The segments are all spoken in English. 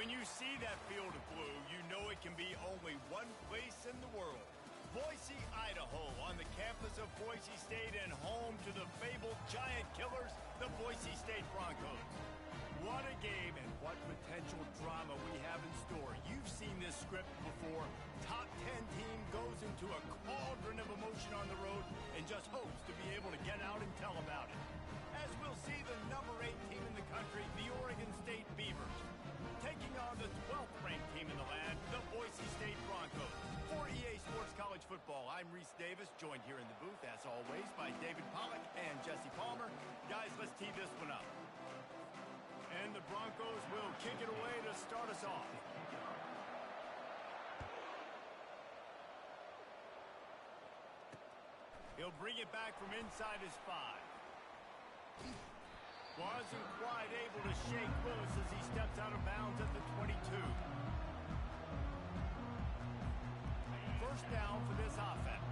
When you see that field of blue, you know it can be only one place in the world. Boise, Idaho, on the campus of Boise State and home to the fabled giant killers, the Boise State Broncos. What a game and what potential drama we have in store. You've seen this script before. Top 10 team goes into a cauldron of emotion on the road and just hopes to be able to get out and tell about it. As we'll see the number 8 team in the country, the Oregon State Beavers, taking on the 12th ranked team in the land, the Boise State Broncos. For EA Sports College Football, I'm Reese Davis, joined here in the booth, as always, by David Pollack and Jesse Palmer. Guys, let's tee this one up. And the Broncos will kick it away to start us off. He'll bring it back from inside his 5. Wasn't quite able to shake loose as he steps out of bounds at the 22. First down for this offense.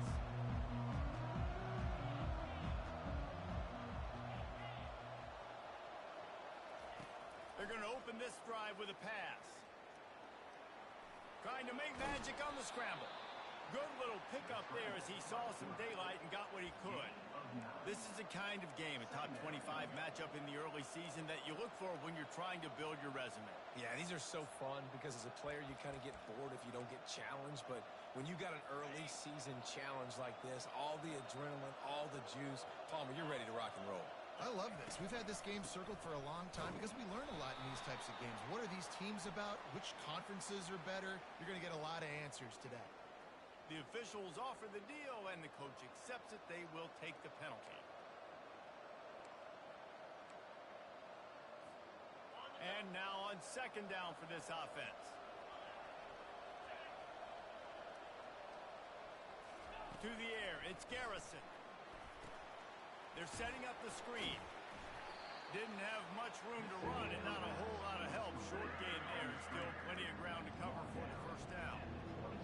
They're going to open this drive with a pass. Trying to make magic on the scramble. Good little pickup there as he saw some daylight and got what he could. This is the kind of game, a top 25 matchup in the early season, that you look for when you're trying to build your resume. Yeah, these are so fun because as a player you kind of get bored if you don't get challenged, but when you got an early season challenge like this, all the adrenaline, all the juice, Palmer, you're ready to rock and roll. I love this. We've had this game circled for a long time because we learn a lot in these types of games. What are these teams about? Which conferences are better? You're going to get a lot of answers today. The officials offer the deal, and the coach accepts it. They will take the penalty. And now on second down for this offense. To the air, it's Garrison. They're setting up the screen. Didn't have much room to run and not a whole lot of help. Short gain there. Still plenty of ground to cover for the first down.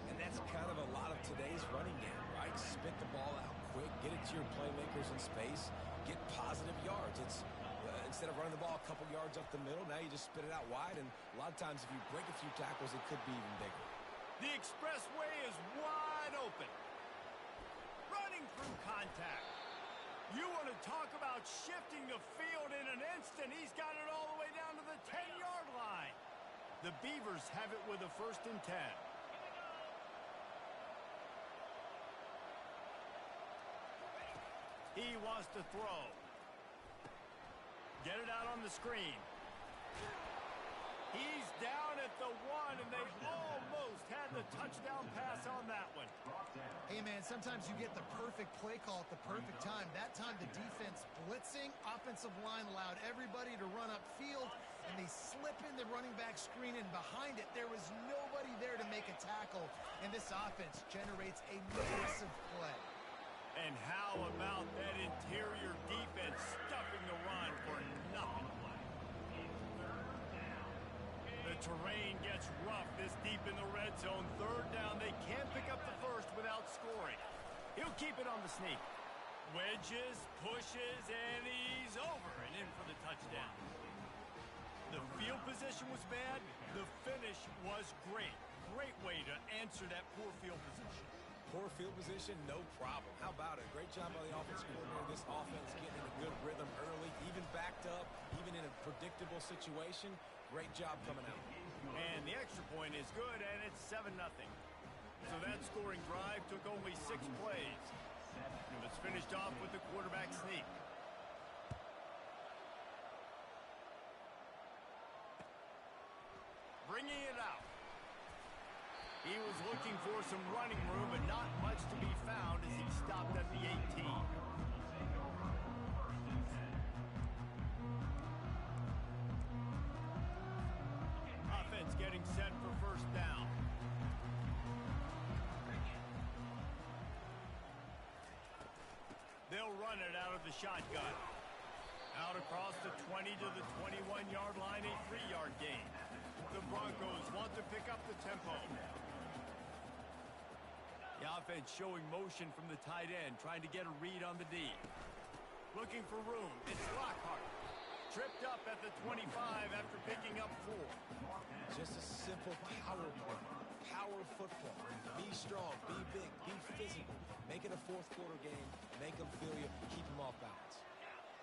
And that's kind of a lot of today's running game, right? Spit the ball out quick, get it to your playmakers in space, get positive yards. It's instead of running the ball a couple yards up the middle, now you just spit it out wide, and a lot of times if you break a few tackles, it could be even bigger. The expressway is wide open. Running through contact. You want to talk about shifting the field in an instant. He's got it all the way down to the 10-yard line. The Beavers have it with a 1st and 10. He wants to throw. Get it out on the screen. He's down at the 1, and they almost had the touchdown pass on that one. Hey, man, sometimes you get the perfect play call at the perfect time. That time, the defense blitzing, offensive line allowed everybody to run upfield, and they slip in the running back screen, and behind it, there was nobody there to make a tackle, and this offense generates a massive play. And how about that interior defense stuffing the run for nothing? The terrain gets rough this deep in the red zone. 3rd down, they can't pick up the first without scoring. He'll keep it on the sneak. Wedges, pushes, and he's over and in for the touchdown. The field position was bad. The finish was great. Great way to answer that poor field position. Poor field position, no problem. How about it? Great job by the offensive coordinator. This offense getting in a good rhythm early, even backed up, even in a predictable situation. Great job coming out. And the extra point is good, and it's 7-0. So that scoring drive took only 6 plays. It was finished off with the quarterback sneak. Bringing it out. He was looking for some running room, but not much to be found as he stopped at the 18. Offense getting set for first down. They'll run it out of the shotgun. Out across the 20 to the 21-yard line, a 3-yard gain. The Broncos want to pick up the tempo. The offense showing motion from the tight end, trying to get a read on the D. Looking for room. It's Lockhart. Tripped up at the 25 after picking up 4. Just a simple power play. Power football. Be strong, be big, be physical. Make it a fourth quarter game. Make them feel you. Keep them off balance.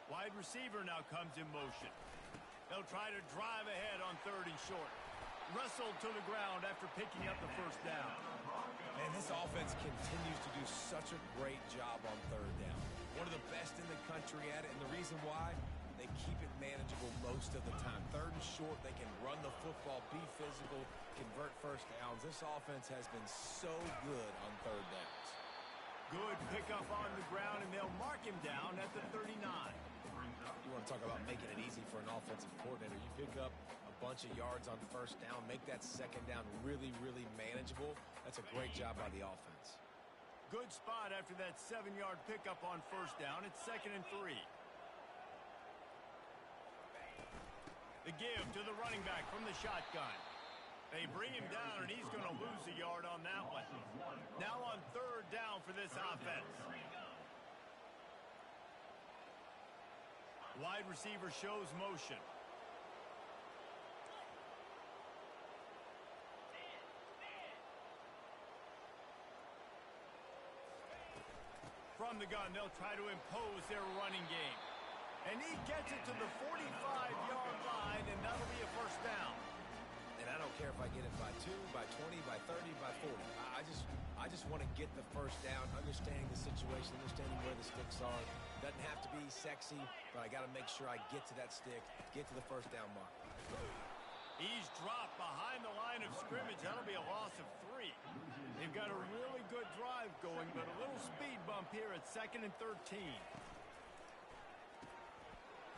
Wide receiver now comes in motion. They'll try to drive ahead on 3rd and short. Wrestled to the ground after picking up the first down. And this offense continues to do such a great job on 3rd down. One of the best in the country at it, and the reason why, they keep it manageable most of the time. 3rd and short, they can run the football, be physical, convert first downs. This offense has been so good on 3rd downs. Good pickup on the ground, and they'll mark him down at the 39. You want to talk about making it easy for an offensive coordinator. You pick up a bunch of yards on 1st down, make that 2nd down really, really manageable. That's a great job by the offense. Good spot after that 7-yard pickup on 1st down. It's 2nd and 3. The give to the running back from the shotgun. They bring him down, and he's going to lose a yard on that one. Now on 3rd down for this offense. Wide receiver shows motion. From the gun, they'll try to impose their running game. And he gets it to the 45-yard line, and that'll be a 1st down. And I don't care if I get it by 2, by 20, by 30, by 40. I just want to get the 1st down, understanding the situation, understanding where the sticks are. Doesn't have to be sexy, but I got to make sure I get to that stick, get to the 1st down mark. He's dropped behind the line of scrimmage. That'll be a loss of 3. They've got a really good drive going, but a little speed bump here at 2nd and 13.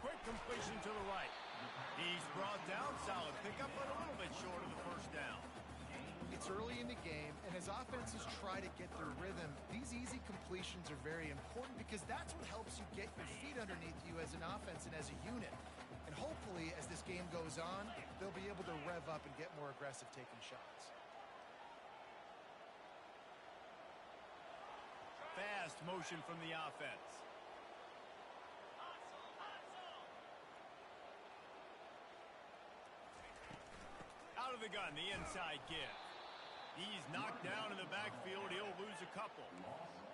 Quick completion to the right. He's brought down, solid pickup, but a little bit short of the 1st down. It's early in the game, and as offenses try to get their rhythm, these easy completions are very important because that's what helps you get your feet underneath you as an offense and as a unit. And hopefully, as this game goes on, they'll be able to rev up and get more aggressive taking shots. Fast motion from the offense. Out of the gun, the inside give. He's knocked down in the backfield. He'll lose a couple.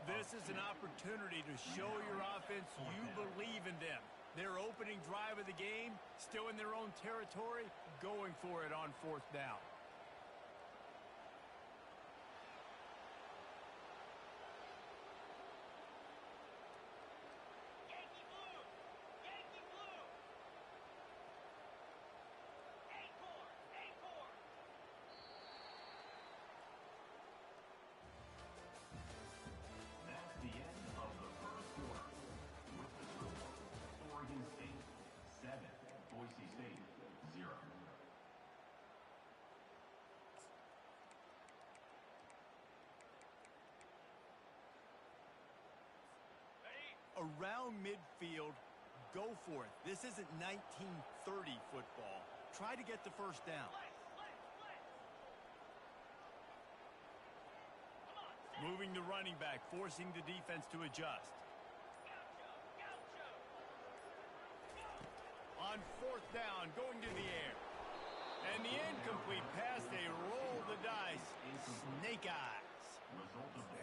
This is an opportunity to show your offense you believe in them. Their opening drive of the game, still in their own territory, going for it on 4th down. Around midfield, go for it. This isn't 1930 football. Try to get the 1st down. Moving the running back, forcing the defense to adjust. On 4th down, going to the air. And the incomplete pass, they roll the dice. Snake eyes.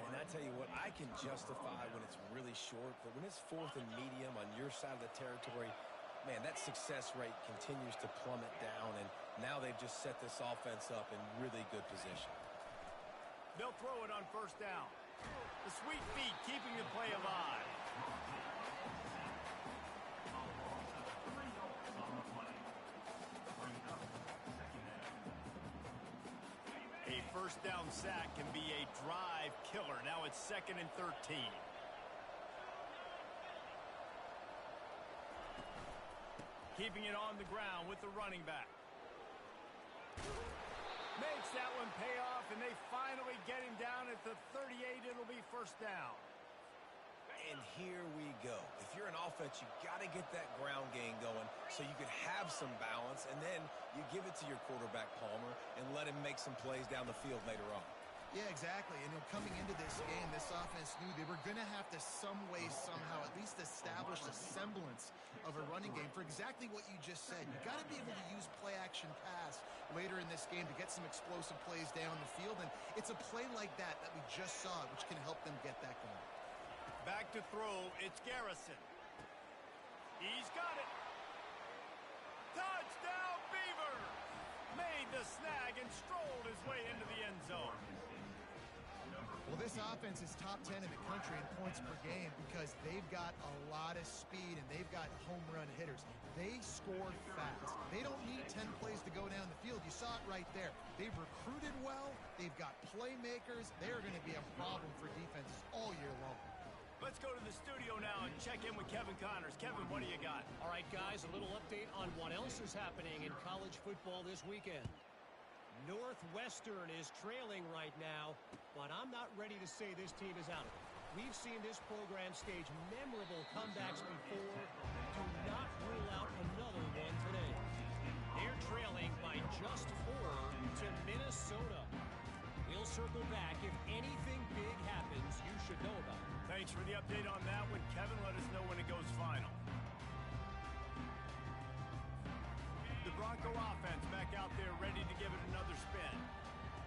And I tell you what, I can justify when it's really short, but when it's 4th and medium on your side of the territory, man, that success rate continues to plummet down, and now they've just set this offense up in really good position. They'll throw it on 1st down. The sweet feet keeping the play alive. A 1st down sack can be a drive killer. Now it's 2nd and 13. Keeping it on the ground with the running back. Makes that one pay off, and they finally get him down at the 38. It'll be 1st down. And here we go. If you're an offense, you got to get that ground game going so you can have some balance, and then you give it to your quarterback, Palmer, and let him make some plays down the field later on. Yeah, exactly. And coming into this game, this offense knew they were going to have to some way, somehow, at least establish a semblance of a running game for exactly what you just said. You got to be able to use play-action pass later in this game to get some explosive plays down the field, and it's a play like that we just saw, which can help them get that going. Back to throw, it's Garrison. He's got it. Touchdown, Beavers! Made the snag and strolled his way into the end zone. Well, this offense is top 10 in the country in points per game because they've got a lot of speed and they've got home run hitters. They score fast. They don't need 10 plays to go down the field. You saw it right there. They've recruited well. They've got playmakers. They're going to be a problem for defenses all year long. Let's go to the studio now and check in with Kevin Connors. Kevin, what do you got? All right, guys, a little update on what else is happening in college football this weekend. Northwestern is trailing right now, but I'm not ready to say this team is out of it. We've seen this program stage memorable comebacks before. Do not rule out another one today. They're trailing by just 4 to Minnesota. We'll circle back. If anything big happens, you should know about it. Thanks for the update on that one. Kevin, let us know when it goes final. The Bronco offense back out there ready to give it another spin.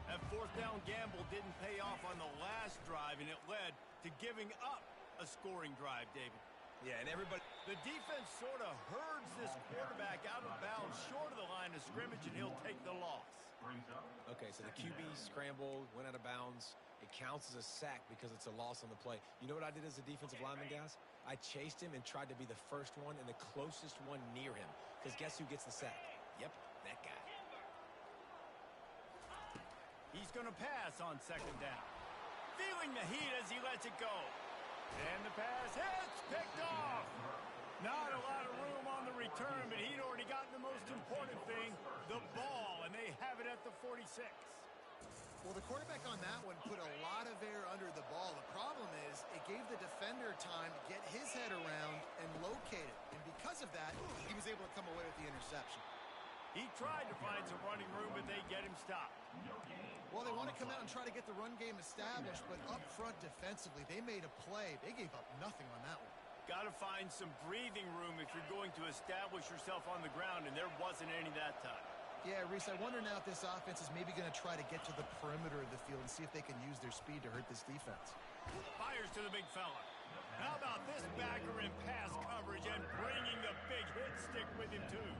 That fourth down gamble didn't pay off on the last drive, and it led to giving up a scoring drive, David. Yeah, and everybody... The defense sort of herds this quarterback out of bounds short of the line of scrimmage, and he'll take the loss. Okay, so the QB scrambled, went out of bounds. It counts as a sack because it's a loss on the play. You know what I did as a defensive lineman, guys? I chased him and tried to be the first one and the closest one near him. Because guess who gets the sack? Yep, that guy. He's going to pass on second down. Feeling the heat as he lets it go. And the pass hits, picked off. Not a lot of room on the return, but he'd already gotten the most important thing, the ball, and they have it at the 46. Well, the quarterback on that one put a lot of air under the ball. The problem is it gave the defender time to get his head around and locate it. And because of that, he was able to come away with the interception. He tried to find some running room, but they get him stopped. Well, they want to come out and try to get the run game established, but up front defensively, they made a play. They gave up nothing on that one. Got to find some breathing room if you're going to establish yourself on the ground, and there wasn't any that time. Yeah, Reese, I wonder now if this offense is maybe going to try to get to the perimeter of the field and see if they can use their speed to hurt this defense. Fires to the big fella. How about this backer in pass coverage and bringing the big hit stick with him, too?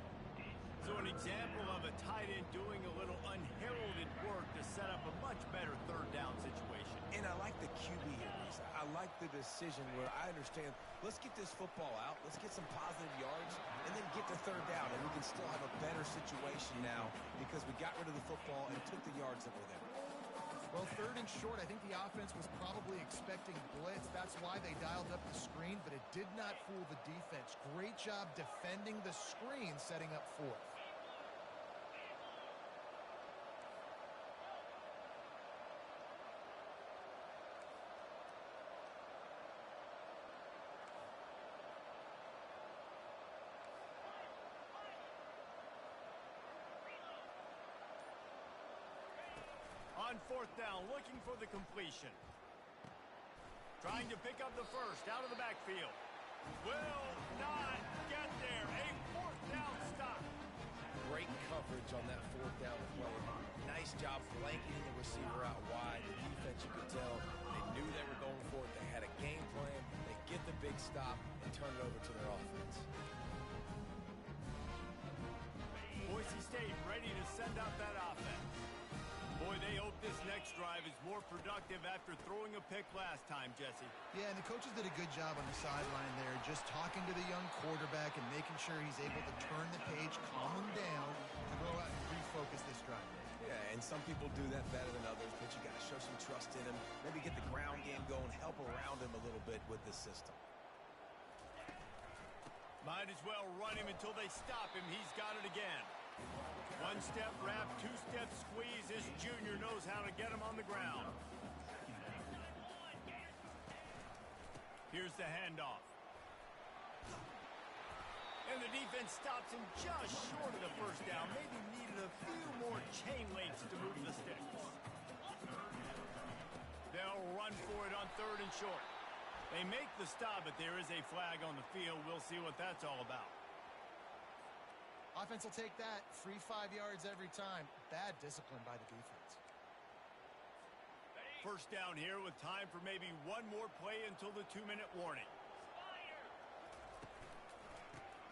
So an example of a tight end doing a little unheralded work to set up a much better third down situation. And I like the QB here, Reese. I like the decision where I understand, let's get this football out, let's get some positive yards, and then get to third down, and we can still have a better situation now because we got rid of the football and took the yards that were there. Well, third and short, I think the offense was probably expecting blitz. That's why they dialed up the screen, but it did not fool the defense. Great job defending the screen, setting up fourth. On fourth down, looking for the completion. Trying to pick up the first out of the backfield. Will not get there. A fourth down stop. Great coverage on that fourth down play. Nice job flanking the receiver out wide. The defense, you could tell, they knew they were going for it. They had a game plan. They get the big stop and turn it over to their offense. Boise State ready to send out that offense. Boy, they hope this next drive is more productive after throwing a pick last time, Jesse. Yeah, and the coaches did a good job on the sideline there, just talking to the young quarterback and making sure he's able to turn the page, calm him down, to go out and refocus this drive. Yeah, and some people do that better than others, but you got to show some trust in him. Maybe get the ground game going, help around him a little bit with the system. Might as well run him until they stop him. He's got it again. One-step wrap, two-step squeeze. This junior knows how to get him on the ground. Here's the handoff. And the defense stops him just short of the first down. Maybe needed a few more chain links to move the sticks. They'll run for it on third and short. They make the stop, but there is a flag on the field. We'll see what that's all about. Offense will take that. Free 5 yards every time. Bad discipline by the defense. First down here with time for maybe one more play until the 2-minute warning.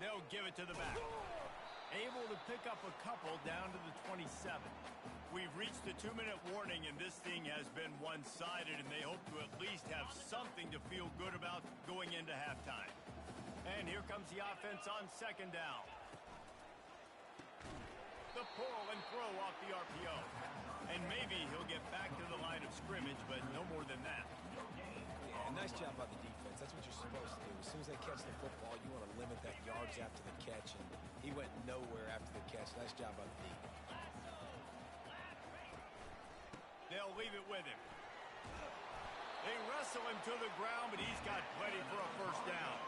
They'll give it to the back. Able to pick up a couple down to the 27. We've reached the 2-minute warning, and this thing has been one-sided, and they hope to at least have something to feel good about going into halftime. And here comes the offense on second down. The pull and throw off the RPO. And maybe he'll get back to the line of scrimmage, but no more than that. Yeah, nice job by the defense. That's what you're supposed to do. As soon as they catch the football, you want to limit that yards after the catch, and he went nowhere after the catch. Nice job by the defense. They'll leave it with him. They wrestle him to the ground, but he's got plenty for a first down.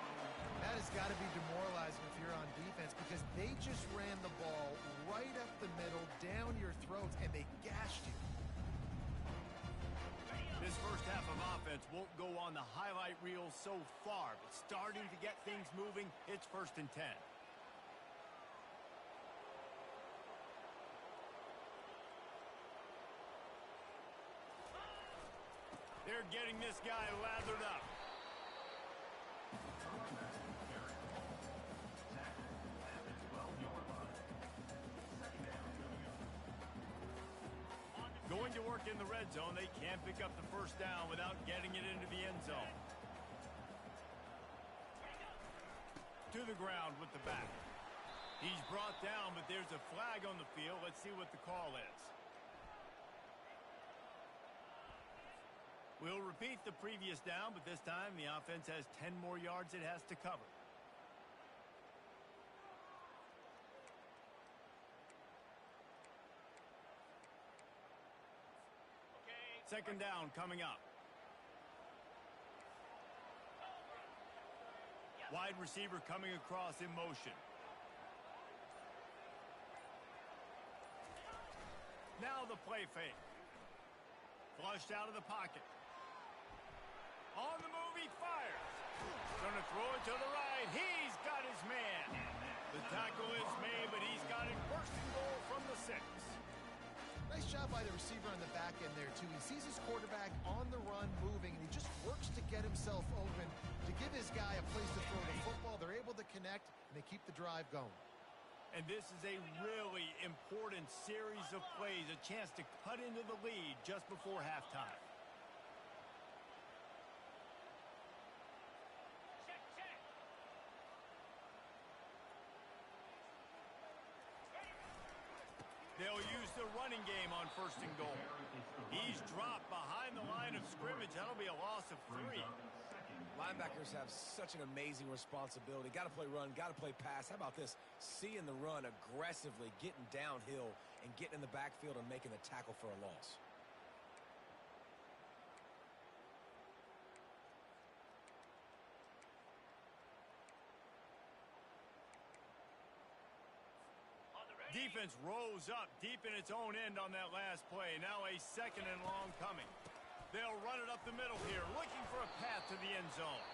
That has got to be demoralizing if you're on defense because they just ran the ball right up the middle, down your throats, and they gashed you. This first half of offense won't go on the highlight reel so far, but starting to get things moving, it's 1st and 10. They're getting this guy lathered up. Going to work in the red zone. They can't pick up the first down without getting it into the end zone. To the ground with the back. He's brought down, but there's a flag on the field. Let's see what the call is. We'll repeat the previous down, but this time the offense has 10 more yards it has to cover. Second down coming up. Wide receiver coming across in motion. Now the play fake. Flushed out of the pocket. On the move, he fires. Going to throw it to the right. He's got his man. The tackle is made, but he's got it first and goal from the 6. Nice job by the receiver on the back end there, too. He sees his quarterback on the run moving, and he just works to get himself open to give his guy a place to throw the football. They're able to connect, and they keep the drive going. And this is a really important series of plays, a chance to cut into the lead just before halftime. They'll use the running game on 1st and goal. He's dropped behind the line of scrimmage. That'll be a loss of 3. Linebackers have such an amazing responsibility. Got to play run, got to play pass. How about this? Seeing the run aggressively, getting downhill, and getting in the backfield and making the tackle for a loss. Defense rose up deep in its own end on that last play. Now a 2nd and long coming. They'll run it up the middle here, looking for a path to the end zone.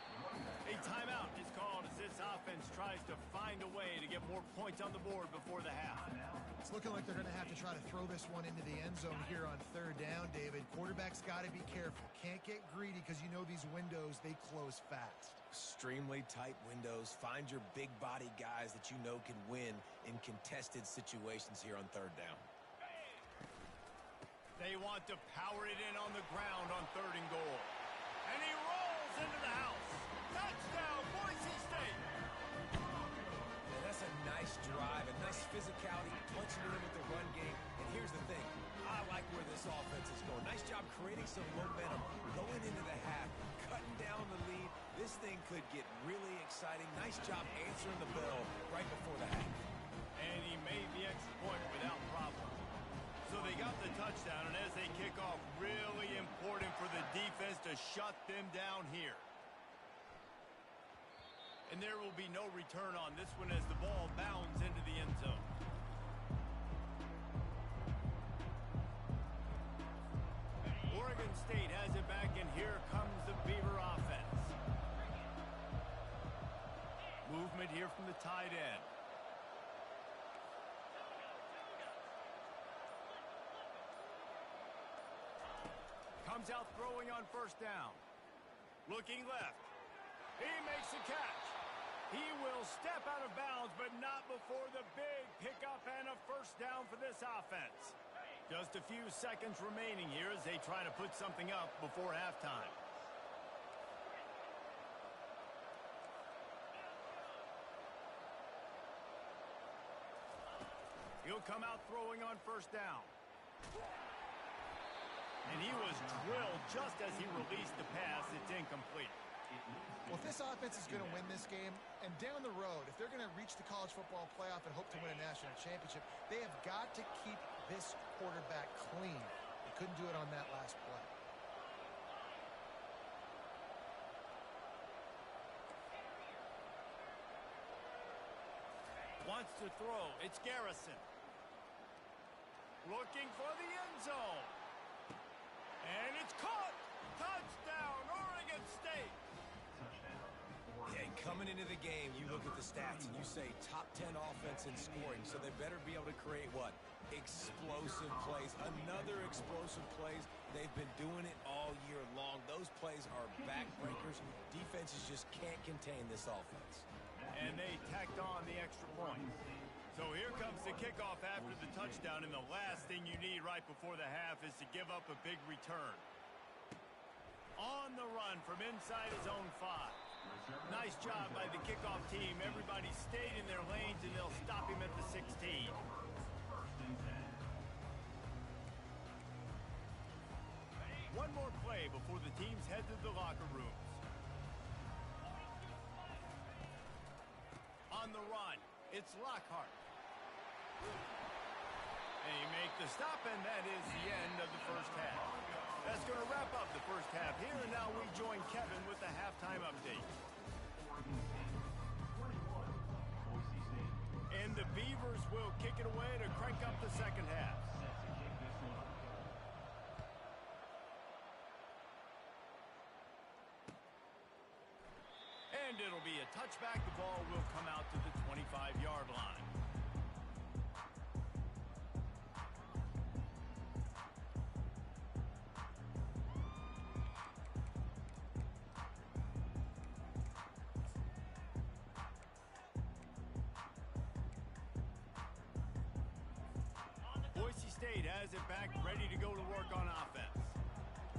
A timeout is called as this offense tries to find a way to get more points on the board before the half. It's looking like they're going to have to try to throw this one into the end zone here on 3rd down, David. Quarterback's got to be careful. Can't get greedy because you know these windows, they close fast. Extremely tight windows. Find your big body guys that you know can win in contested situations here on 3rd down. They want to power it in on the ground on 3rd and goal. And he rolls into the house. Touchdown, Boise State. Yeah, that's a nice drive, a nice physicality, punching it in with the run game. And here's the thing. I like where this offense is going. Nice job creating some momentum, going into the half, cutting down the lead. This thing could get really exciting. Nice job answering the bell right before the half. And he made the extra point without problem. So they got the touchdown, and as they kick off, really important for the defense to shut them down here. And there will be no return on this one as the ball bounds into the end zone. Oregon State has it back, and here comes the Beaver offense. Movement here from the tight end. Comes out throwing on first down. Looking left. He makes the catch. He will step out of bounds, but not before the big pickup and a first down for this offense. Just a few seconds remaining here as they try to put something up before halftime. He'll come out throwing on first down. And he was drilled just as he released the pass. It's incomplete. Well, if this offense is going to win this game, and down the road, if they're going to reach the college football playoff and hope to win a national championship, they have got to keep this quarterback clean. They couldn't do it on that last play. Wants to throw. It's Garrison. Looking for the end zone. And it's caught. Touchdown, Oregon State. Yeah, coming into the game, you look at the stats and you say top 10 offense in scoring, so they better be able to create what? Explosive plays. Another explosive plays. They've been doing it all year long. Those plays are backbreakers. Defenses just can't contain this offense. And they tacked on the extra point. So here comes the kickoff after the touchdown, and the last thing you need right before the half is to give up a big return. On the run from inside his own 5. Nice job by the kickoff team. Everybody stayed in their lanes, and they'll stop him at the 16. One more play before the teams head to the locker rooms. On the run, it's Lockhart. They make the stop, and that is the end of the first half. That's going to wrap up the first half here, and now we join Kevin with the halftime update. And the Beavers will kick it away to crank up the second half. And it'll be a touchback. The ball will come out to the 25-yard line. Boise State has it back, ready to go to work on offense.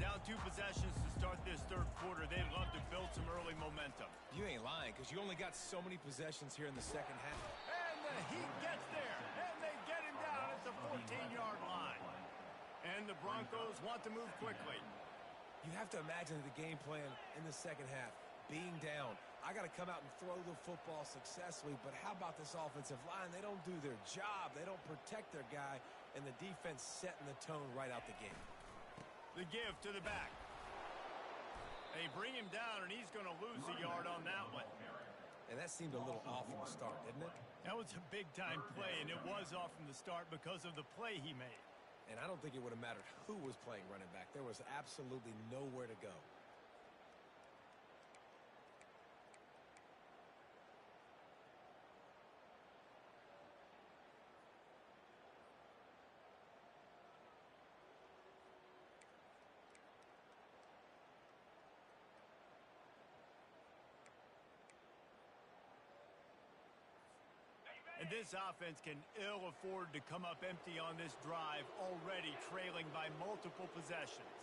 Down 2 possessions to start this third quarter. They'd love to build some early momentum. You ain't lying, because you only got so many possessions here in the second half. And the Heat gets there, and they get him down at the 14-yard line. And the Broncos want to move quickly. You have to imagine the game plan in the second half. Being down, I got to come out and throw the football successfully, but how about this offensive line? They don't do their job. They don't protect their guy, and the defense setting the tone right out the gate. The give to the back. They bring him down, and he's going to lose a yard on that one. And that seemed a little off from the start, didn't it? That was a big-time play, and it was off from the start because of the play he made. And I don't think it would have mattered who was playing running back. There was absolutely nowhere to go. And this offense can ill afford to come up empty on this drive, already trailing by multiple possessions.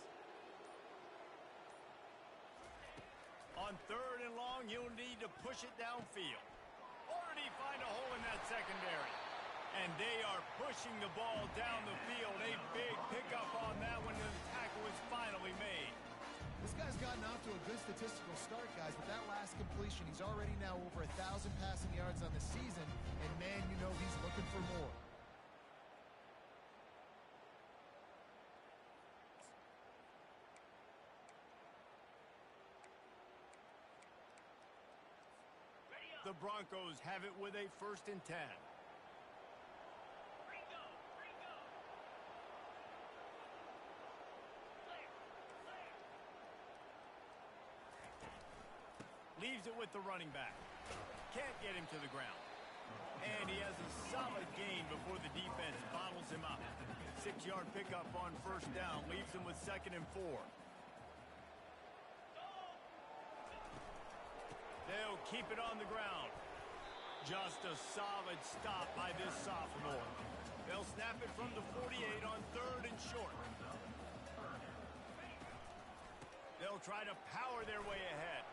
On 3rd and long, you'll need to push it downfield. Already find a hole in that secondary. And they are pushing the ball down the field. A big pickup on that one, and the tackle is finally made. This guy's gotten off to a good statistical start, guys. With that last completion, he's already now over 1,000 passing yards on the season. And, man, you know he's looking for more. The Broncos have it with a 1st and 10. Leaves it with the running back. Can't get him to the ground. And he has a solid gain before the defense bottles him up. 6-yard pickup on 1st down. Leaves him with 2nd and 4. keep it on the ground. Just a solid stop by this sophomore. They'll snap it from the 48 on 3rd and short. They'll try to power their way ahead.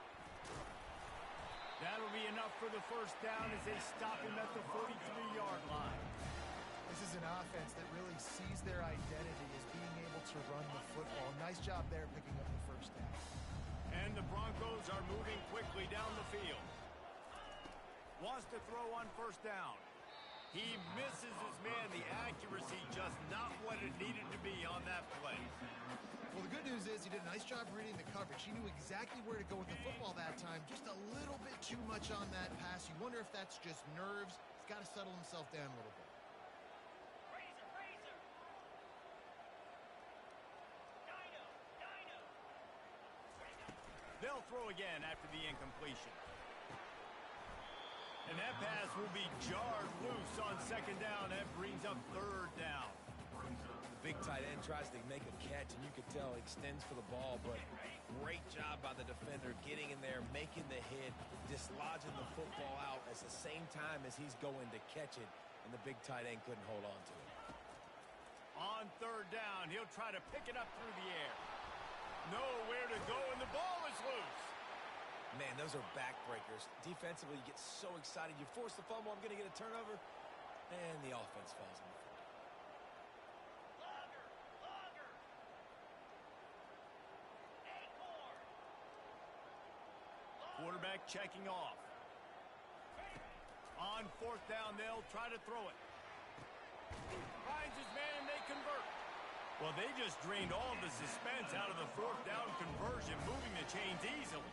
That'll be enough for the first down as they stop him at the 43-yard line. This is an offense that really sees their identity as being able to run the football. Nice job there picking up the first down. And the Broncos are moving quickly down the field. Wants to throw on first down. He misses his man. The accuracy just not what it needed to be on that play. Well, the good news is he did a nice job reading the coverage. He knew exactly where to go with the football that time. Just a little bit too much on that pass. You wonder if that's just nerves. He's got to settle himself down a little bit. They'll throw again after the incompletion. And that pass will be jarred loose on second down. That brings up 3rd down. The big tight end tries to make a catch, and you can tell he extends for the ball, but great job by the defender getting in there, making the hit, dislodging the football out at the same time as he's going to catch it, and the big tight end couldn't hold on to it. On 3rd down, he'll try to pick it up through the air. Nowhere to go, and the ball is loose. Man, those are backbreakers. Defensively, you get so excited. You force the fumble, I'm going to get a turnover, and the offense falls on the field. Quarterback checking off. On 4th down, they'll try to throw it. Finds his man, and they convert. Well, they just drained all the suspense out of the 4th down conversion, moving the chains easily.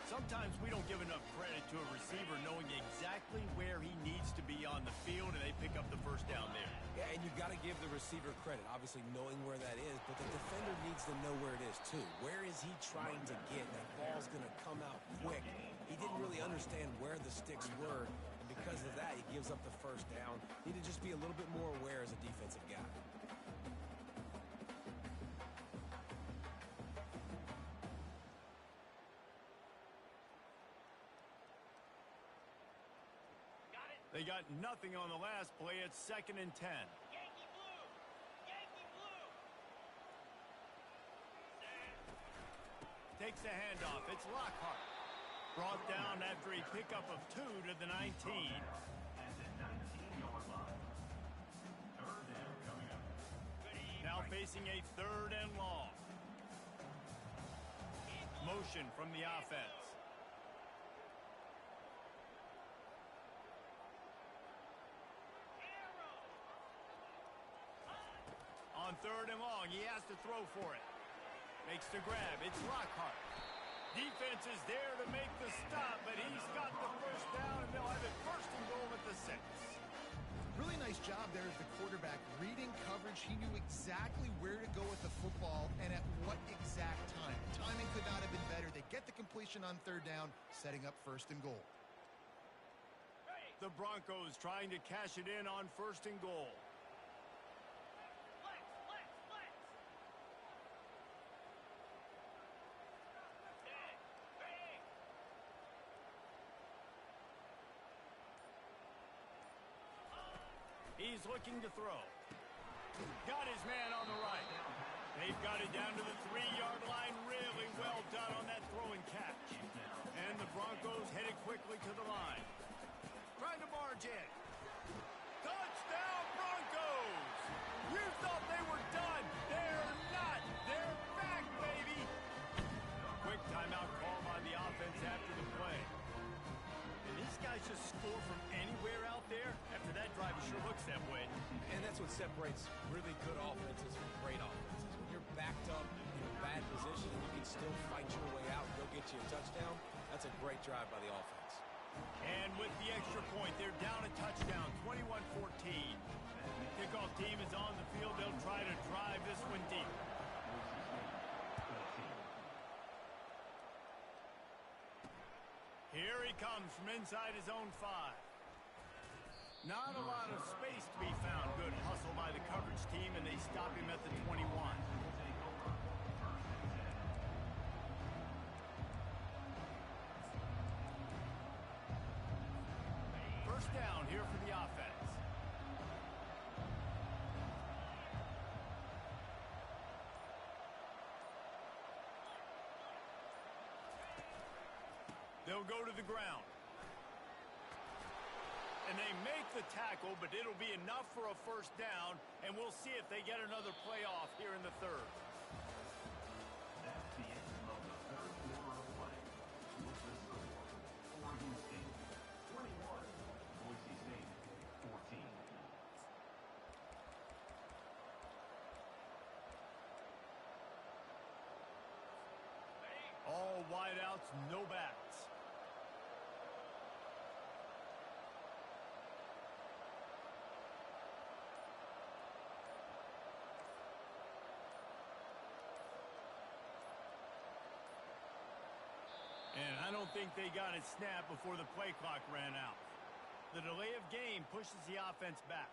Sometimes we don't give enough credit to a receiver knowing exactly where he needs to be on the field, and they pick up the first down there. Yeah, and you've got to give the receiver credit, obviously knowing where that is, but the defender needs to know where it is too. Where is he trying to get? That ball's going to come out quick. He didn't really understand where the sticks were, and because of that, he gives up the first down. Need to just be a little bit more aware as a defensive guy. They got nothing on the last play. It's 2nd and 10. Yankee blue! Yankee blue! Takes the handoff. It's Lockhart. Brought down after a pickup of 2 to the 19. Now facing a 3rd and long. Motion from the offense. On 3rd and long, he has to throw for it. Makes the grab. It's Lockhart. Defense is there to make the stop, but he's got the first down, and they'll have it 1st and goal at the 6. Really nice job there as the quarterback. Reading coverage, he knew exactly where to go with the football and at what exact time. Timing could not have been better. They get the completion on 3rd down, setting up 1st and goal. The Broncos trying to cash it in on 1st and goal. He's looking to throw. Got his man on the right. They've got it down to the 3-yard line. Really well done on that throw and catch. And the Broncos headed quickly to the line. Trying to barge in. Touchdown, Broncos! You thought they were done. They're not. They're back, baby. Quick timeout call on the offense after the play. And these guys just score from anywhere out there. After that drive, it sure looks that way. And that's what separates really good offenses from great offenses. When you're backed up in a bad position and you can still fight your way out and go get you a touchdown, that's a great drive by the offense. And with the extra point, they're down a touchdown, 21-14. Kickoff team is on the field. They'll try to drive this one deep. Here he comes from inside his own 5. Not a lot of space to be found. Good hustle by the coverage team, and they stop him at the 21. down here for the offense. They'll go to the ground. And they make the tackle, but it'll be enough for a first down, and we'll see if they get another playoff here in the third. That's the end of the third quarter of play. With the score, Oregon State 21, Boise State 14. All wideouts, no backs. And I don't think they got it snapped before the play clock ran out. The delay of game pushes the offense back.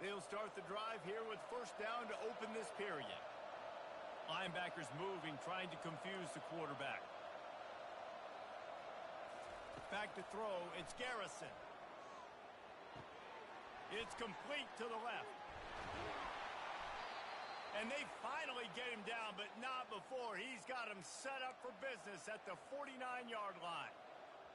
They'll start the drive here with first down to open this period. Linebackers moving, trying to confuse the quarterback. Back to throw, it's Garrison. It's complete to the left. And they finally get him down, but not before. He's got him set up for business at the 49-yard line.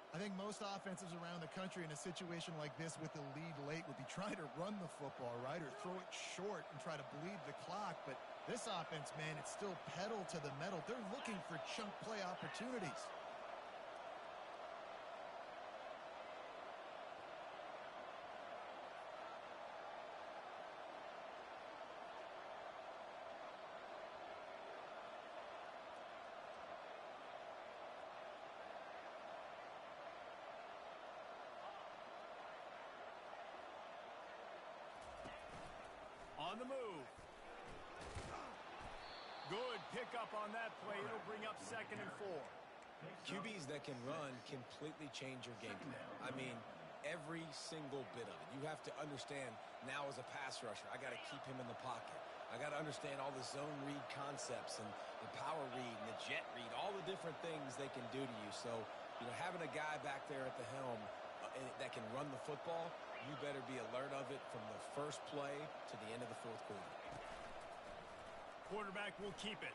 I think most offenses around the country in a situation like this with the lead late would be trying to run the football, right, or throw it short and try to bleed the clock. But this offense, man, it's still pedal to the metal. They're looking for chunk play opportunities. On the move. Good pickup on that play. It'll bring up 2nd and 4. QBs that can run completely change your game plan. I mean, every single bit of it. You have to understand now as a pass rusher, I got to keep him in the pocket. I got to understand all the zone read concepts and the power read and the jet read, all the different things they can do to you. So, having a guy back there at the helm that can run the football, you better be alert of it from the first play to the end of the fourth quarter. Quarterback will keep it.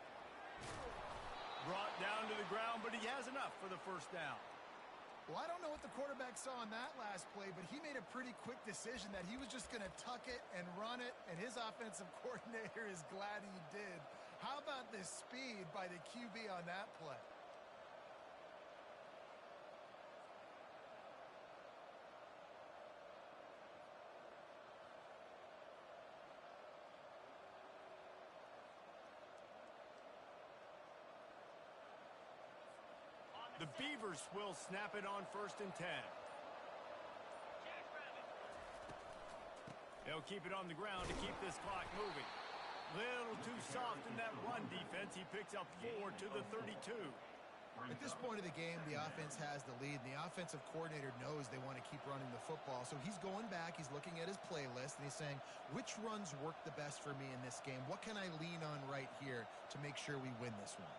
Brought down to the ground, but he has enough for the first down. Well, I don't know what the quarterback saw on that last play, but he made a pretty quick decision that he was just going to tuck it and run it, and his offensive coordinator is glad he did. How about the speed by the QB on that play? The Beavers will snap it on 1st and 10. They'll keep it on the ground to keep this clock moving. Little too soft in that run defense. He picks up 4 to the 32. At this point of the game, the offense has the lead. And the offensive coordinator knows they want to keep running the football. So he's going back. He's looking at his playlist, and he's saying, which runs work the best for me in this game? What can I lean on right here to make sure we win this one?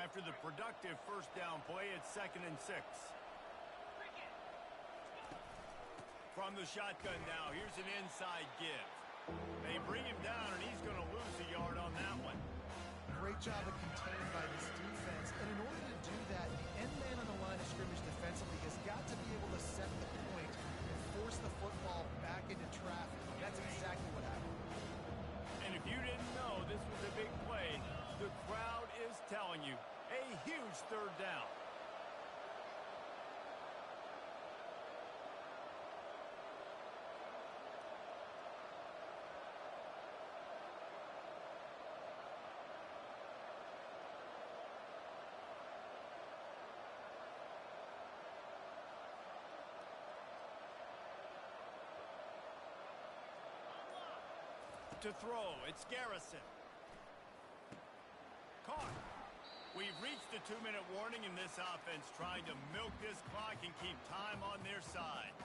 After the productive first down play, it's 2nd and 6. From the shotgun now, here's an inside give. They bring him down, and he's going to lose a yard on that one. Great job of containing by this defense. And in order to do that, the end man on the line of scrimmage defensively has got to be able to set the point and force the football back into traffic. That's exactly what happened. And if you didn't know this was a big play, the crowd is telling you, a huge 3rd down. to throw. It's Garrison. Caught. We've reached the 2-minute warning in this offense, trying to milk this clock and keep time on their side.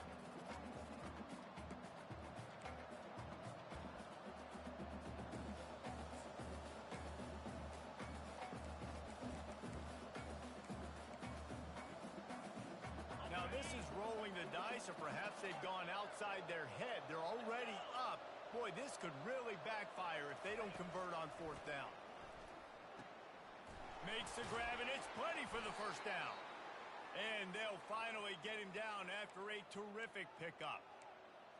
Now this is rolling the dice, or perhaps they've gone outside their head. They're already up. Boy, this could really backfire if they don't convert on 4th down. Makes the grab, and it's plenty for the first down. And they'll finally get him down after a terrific pickup.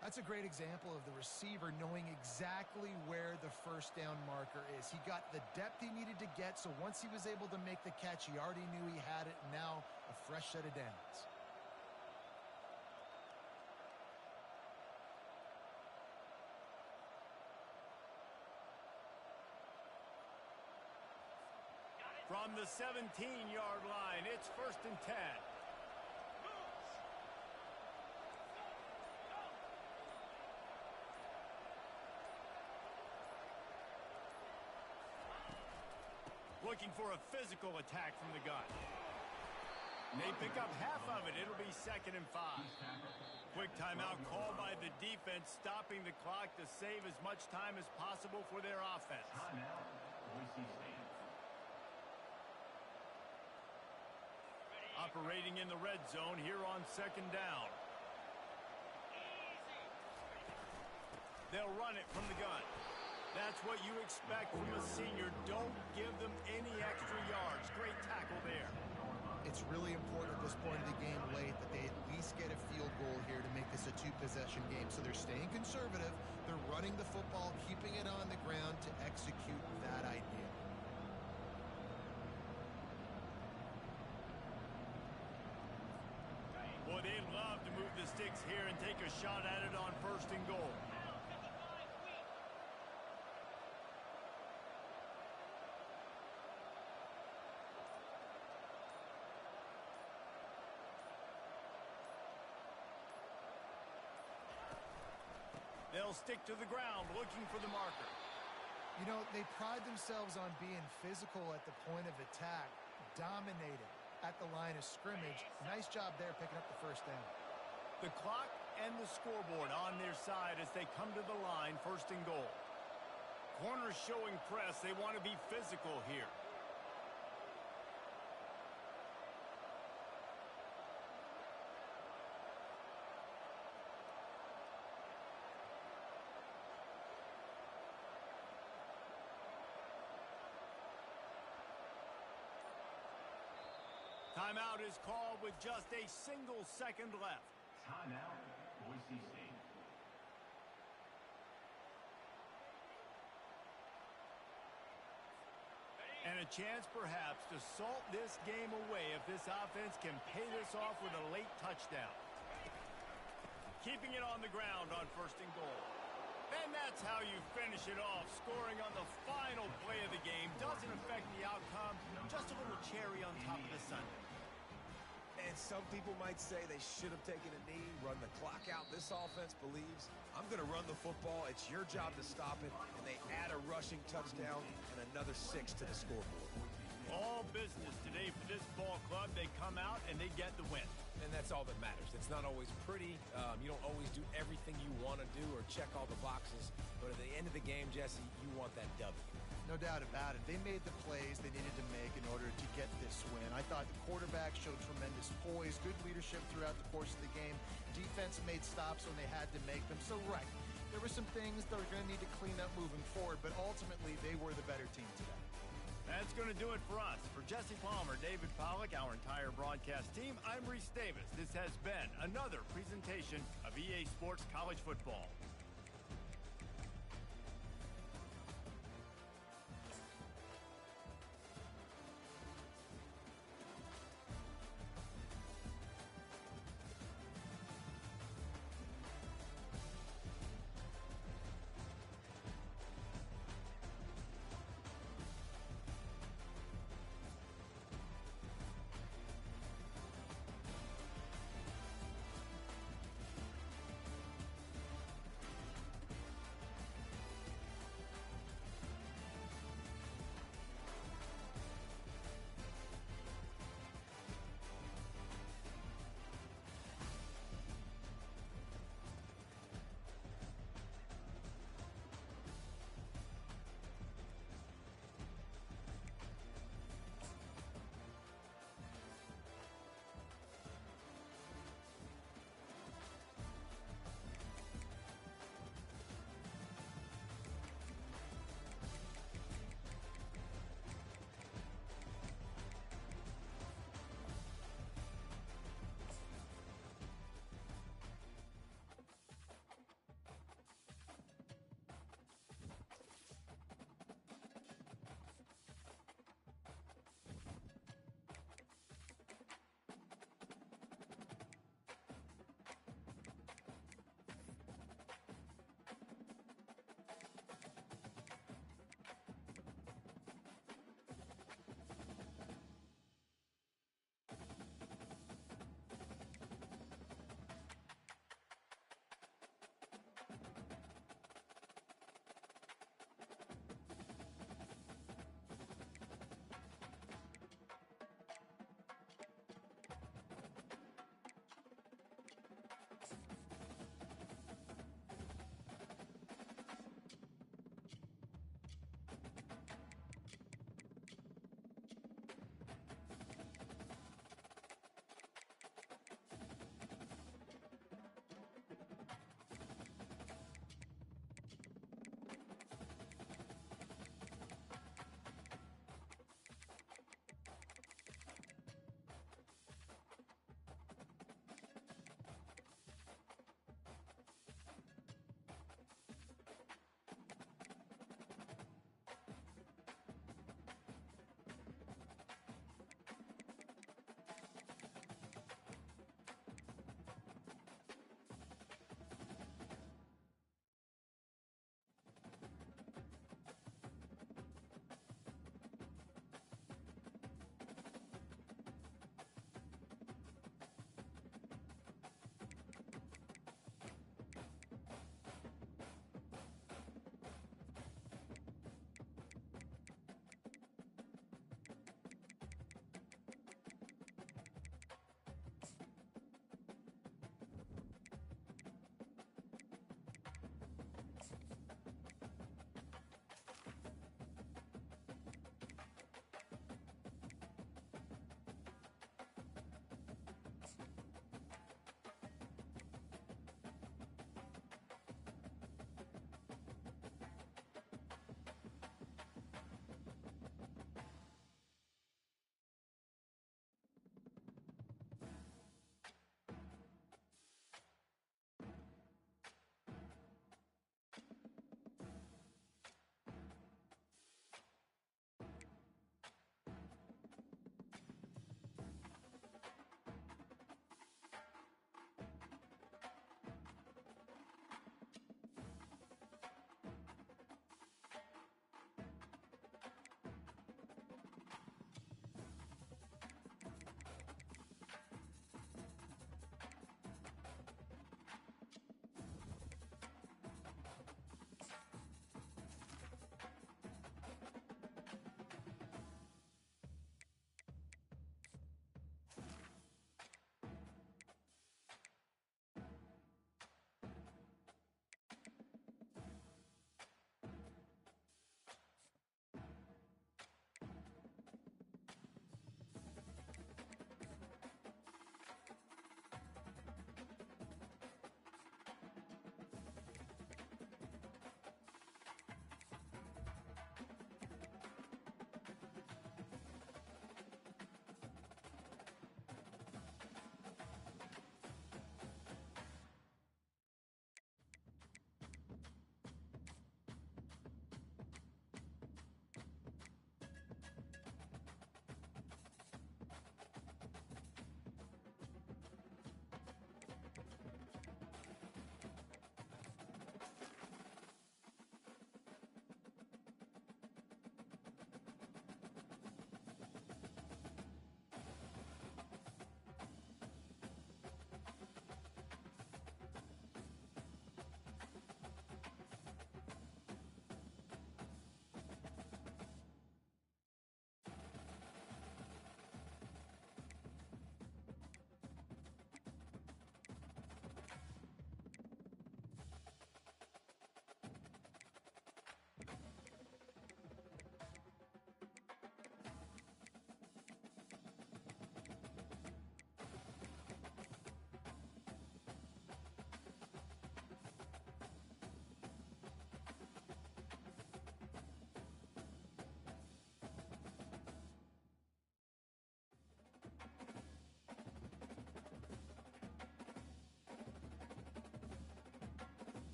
That's a great example of the receiver knowing exactly where the first down marker is. He got the depth he needed to get, so once he was able to make the catch, he already knew he had it, and now a fresh set of downs. From the 17-yard line, it's 1st and 10. Looking for a physical attack from the gun. They pick up half of it. It'll be 2nd and 5. Quick timeout called by the defense, stopping the clock to save as much time as possible for their offense. Timeout, Boise State. Operating in the red zone here on 2nd down. They'll run it from the gun. That's what you expect from a senior. Don't give them any extra yards. Great tackle there. It's really important at this point of the game late that they at least get a field goal here to make this a 2-possession game. So they're staying conservative. They're running the football, keeping it on the ground to execute that idea. Boy, they'd love to move the sticks here and take a shot at it on 1st and goal. They'll stick to the ground looking for the marker. You know, they pride themselves on being physical at the point of attack, dominating at the line of scrimmage. Nice job there picking up the 1st down. The clock and the scoreboard on their side as they come to the line, 1st and goal. Corners showing press. They want to be physical here. Timeout is called with just a single second left. Timeout, Boise State. And a chance perhaps to salt this game away if this offense can pay this off with a late touchdown. Keeping it on the ground on 1st and goal. And that's how you finish it off. Scoring on the final play of the game doesn't affect the outcome. Just a little cherry on top of the sundae. And some people might say they should have taken a knee, run the clock out. This offense believes, I'm going to run the football. It's your job to stop it. And they add a rushing touchdown and another 6 to the scoreboard. All business today for this ball club. They come out and they get the win. And that's all that matters. It's not always pretty. You don't always do everything you want to do or check all the boxes. But at the end of the game, Jesse, you want that W. No doubt about it. They made the plays they needed to make in order to get this win. I thought the quarterback showed tremendous poise, good leadership throughout the course of the game. Defense made stops when they had to make them. So, right, there were some things that we're going to need to clean up moving forward, but ultimately they were the better team today. That's going to do it for us. For Jesse Palmer, David Pollack, our entire broadcast team, I'm Reese Davis. This has been another presentation of EA Sports College Football.